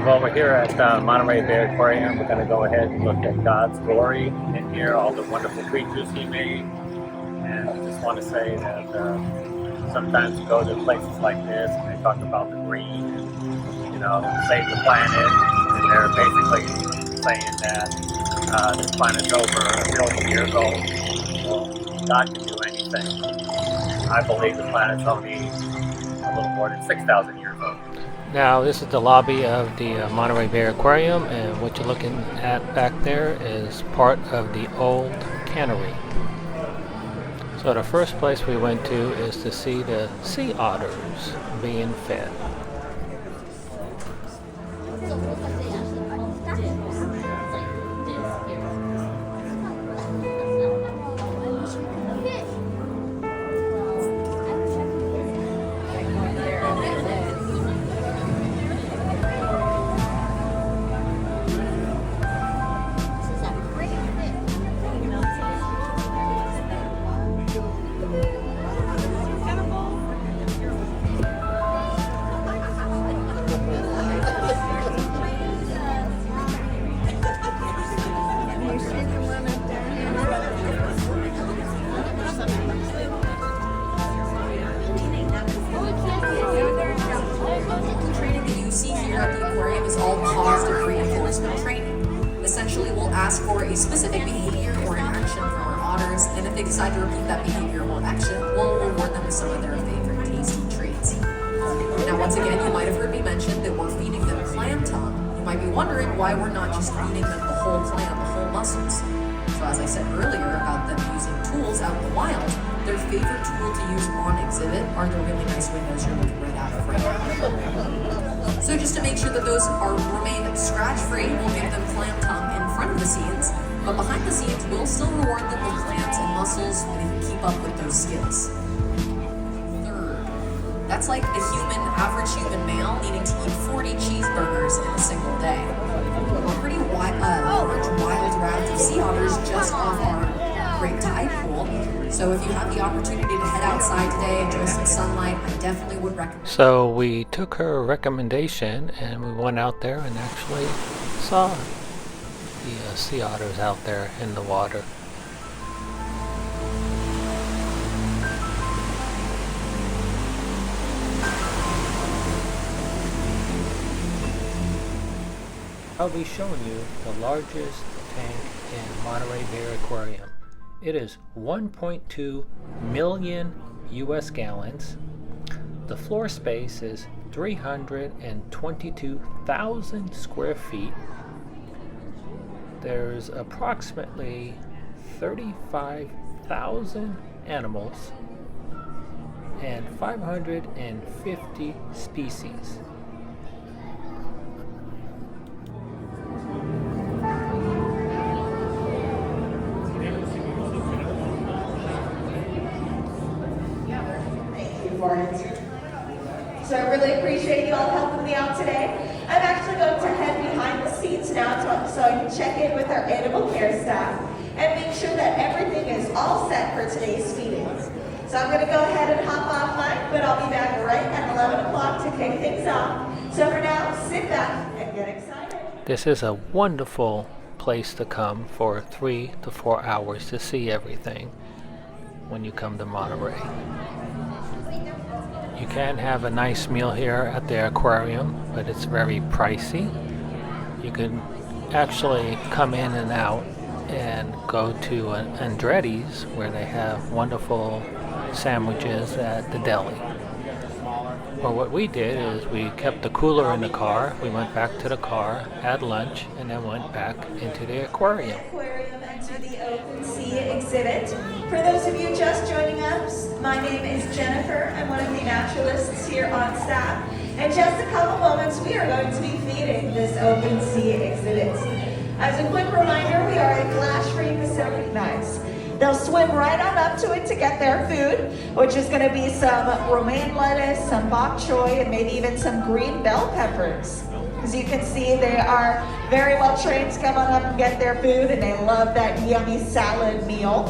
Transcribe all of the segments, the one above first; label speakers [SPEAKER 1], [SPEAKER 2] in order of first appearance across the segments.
[SPEAKER 1] Well, we're here at Monterey Bay Aquarium. We're going to go ahead and look at God's glory in here, all the wonderful creatures He made. And I just want to say that sometimes you go to places like this and they talk about the green and, save the planet. And they're basically saying that this planet's over 1 billion years old. Well, God can do anything. I believe the planet's only a little more than 6,000 years old.
[SPEAKER 2] Now this is the lobby of the Monterey Bay Aquarium, and what you're looking at back there is part of the old cannery. So the first place we went to is to see the sea otters being fed.
[SPEAKER 3] Essentially, we'll ask for a specific behavior or an action from our otters, and if they decide to repeat that behavior or action, we'll reward them with some of their favorite tasty treats. Now, once again, you might have heard me mention that we're feeding them clam tongue. You might be wondering why we're not just feeding them the whole clam, the whole mussels. So as I said earlier about them using tools out in the wild, their favorite tool to use on exhibit are the really nice windows you're looking right out of right now. So just to make sure that those remain scratch-free, we'll give them clam tongue in front of the scenes, but behind the scenes, we'll still reward them with clams and mussels when they can keep up with those skills. Third, that's like the average human male needing to eat 40 cheeseburgers in a single day. A pretty large wild raft of sea otters just off our great tide pool. So if you have the opportunity to head outside today, enjoy some sunlight, I definitely would recommend.
[SPEAKER 2] So we took her recommendation and we went out there and actually saw the sea otters out there in the water. I'll be showing you the largest tank in Monterey Bay Aquarium. It is 1.2 million US gallons. The floor space is 322,000 square feet. There's approximately 35,000 animals and 550 species.
[SPEAKER 4] So I really appreciate you all helping me out today. I'm actually going to head behind the scenes now so I can check in with our animal care staff and make sure that everything is all set for today's feedings. So I'm going to go ahead and hop off mic, but I'll be back right at 11 o'clock to kick things off. So for now, sit back and get excited.
[SPEAKER 2] This is a wonderful place to come for 3 to 4 hours to see everything when you come to Monterey. You can have a nice meal here at the aquarium, but it's very pricey. You can actually come in and out and go to an Jedis where they have wonderful sandwiches at the deli. Well, what we did is we kept the cooler in the car. We went back to the car, had lunch, and then went back into the aquarium.
[SPEAKER 4] To the open sea exhibit. For those of you just joining us, my name is Jennifer. I'm one of the naturalists here on staff. In just a couple moments, we are going to be feeding this open sea exhibit. As a quick reminder, we are a flash-free facility. Nice. They'll swim right on up to it to get their food, which is going to be some romaine lettuce, some bok choy, and maybe even some green bell peppers. As you can see, they are very well trained to come on up and get their food, and they love that yummy salad meal.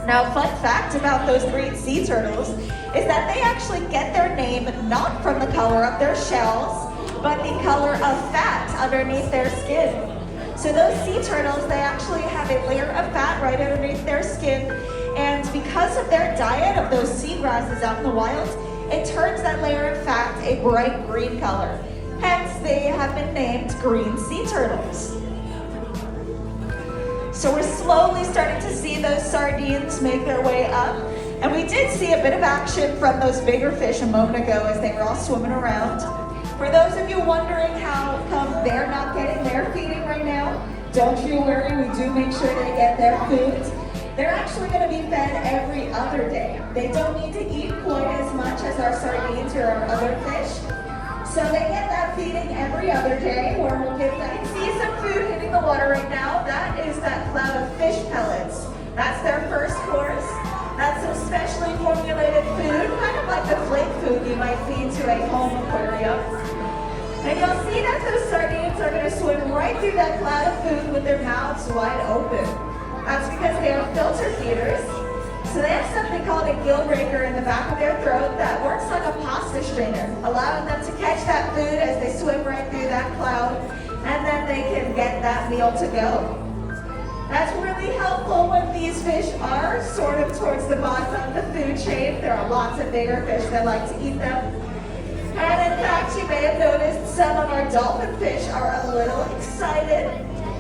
[SPEAKER 4] Now, fun fact about those green sea turtles is that they actually get their name not from the color of their shells, but the color of fat underneath their skin. So those sea turtles, they actually have a layer of fat right underneath their skin, and because of their diet of those seagrasses out in the wild, it turns that layer of fat a bright green color. Hence, they have been named green sea turtles. So we're slowly starting to see those sardines make their way up. And we did see a bit of action from those bigger fish a moment ago as they were all swimming around. For those of you wondering how come they're not getting their feeding right now, don't you worry, we do make sure they get their food. They're actually going to be fed every other day. They don't need to eat quite as much as our sardines or our other fish. So they get that feeding every other day, where we'll give them, you see some food hitting the water right now. That is that cloud of fish pellets. That's their first course. That's some specially formulated food, kind of like the flake food you might feed to a home aquarium. And you'll see that those sardines are going to swim right through that cloud of food with their mouths wide open. That's because they are filter feeders. So they have something called a gill raker in the back of their throat that works like a pasta strainer, allowing them to catch that food as they swim right through that cloud, and then they can get that meal to go. That's really helpful when these fish are sort of towards the bottom of the food chain. There are lots of bigger fish that like to eat them. And in fact, you may have noticed some of our dolphin fish are a little excited.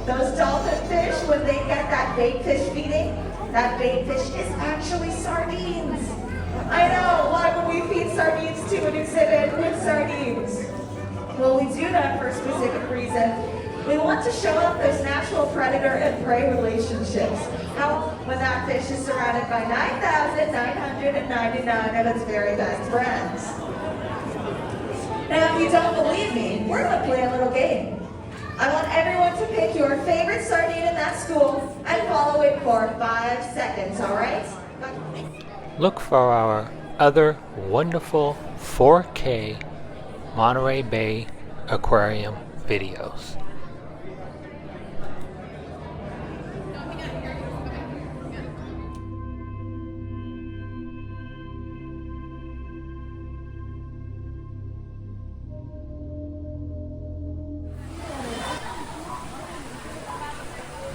[SPEAKER 4] Those dolphin fish, when they get that bait fish feeding, that bait fish is actually sardines. I know, why would we feed sardines to an exhibit with sardines? Well, we do that for a specific reason. We want to show up those natural predator and prey relationships. How when that fish is surrounded by 9,999 of its very best friends. Now, if you don't believe me, we're going to play a little game. I want everyone to pick your favorite sardine in that school and follow it for 5 seconds, all right?
[SPEAKER 2] Look for our other wonderful 4K Monterey Bay Aquarium videos.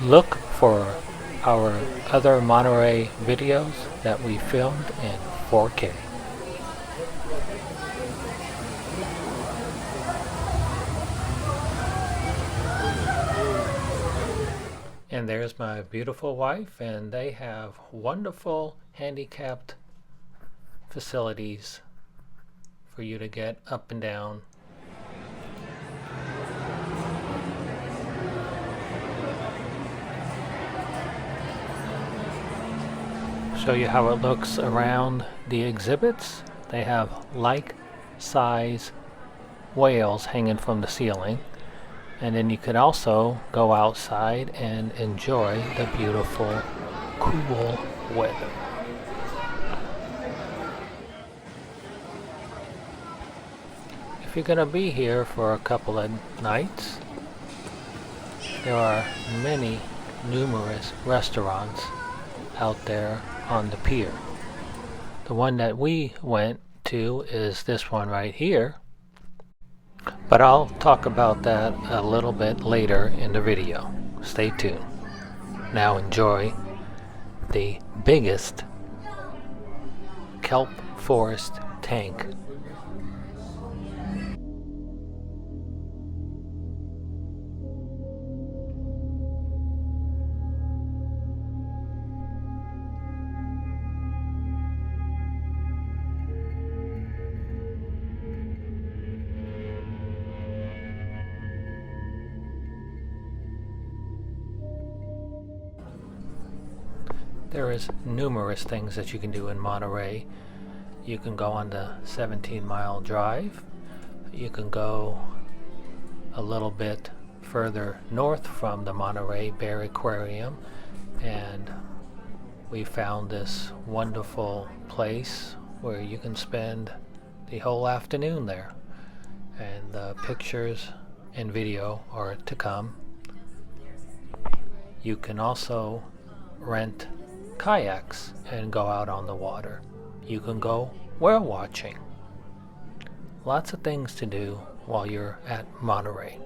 [SPEAKER 2] Look for our other Monterey videos that we filmed in 4K. And there's my beautiful wife, and they have wonderful handicapped facilities for you to get up and down. Show you how it looks around the exhibits. They have like-size whales hanging from the ceiling, and then you could also go outside and enjoy the beautiful, cool weather. If you're gonna be here for a couple of nights, there are numerous restaurants out there on the pier. The one that we went to is this one right here, but I'll talk about that a little bit later in the video. Stay tuned. Now enjoy the biggest kelp forest tank. There is numerous things that you can do in Monterey. You can go on the 17-mile drive. You can go a little bit further north from the Monterey Bay Aquarium, and we found this wonderful place where you can spend the whole afternoon there. And the pictures and video are to come. You can also rent kayaks and go out on the water. You can go whale watching. Lots of things to do while you're at Monterey.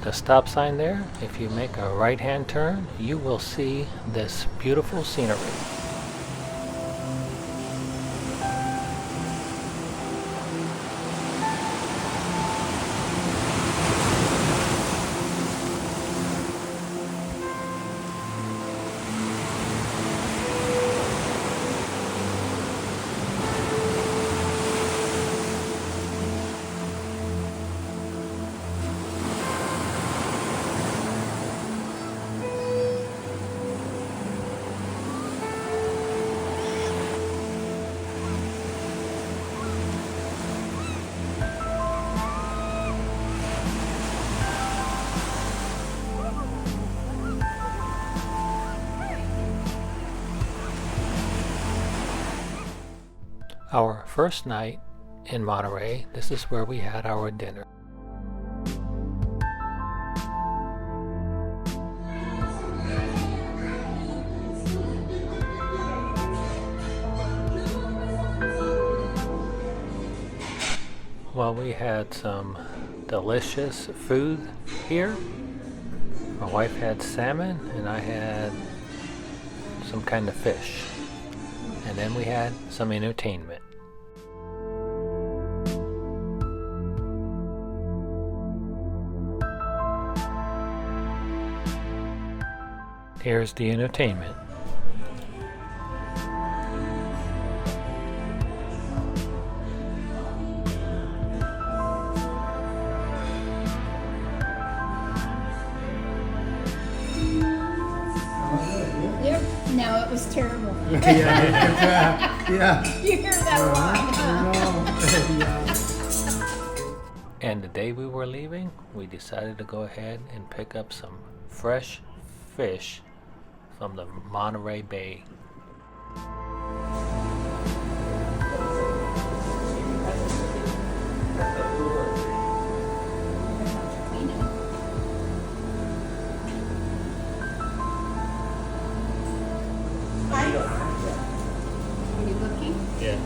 [SPEAKER 2] The stop sign there, if you make a right-hand turn, you will see this beautiful scenery. Our first night in Monterey, this is where we had our dinner. Well, we had some delicious food here. My wife had salmon and I had some kind of fish. And then we had some entertainment. Here's the entertainment.
[SPEAKER 5] Yep. No, it was terrible.
[SPEAKER 6] Yeah.
[SPEAKER 5] You hear that a lot, huh?
[SPEAKER 2] And the day we were leaving, we decided to go ahead and pick up some fresh fish from the Monterey Bay.
[SPEAKER 5] Are you looking?
[SPEAKER 1] Yeah.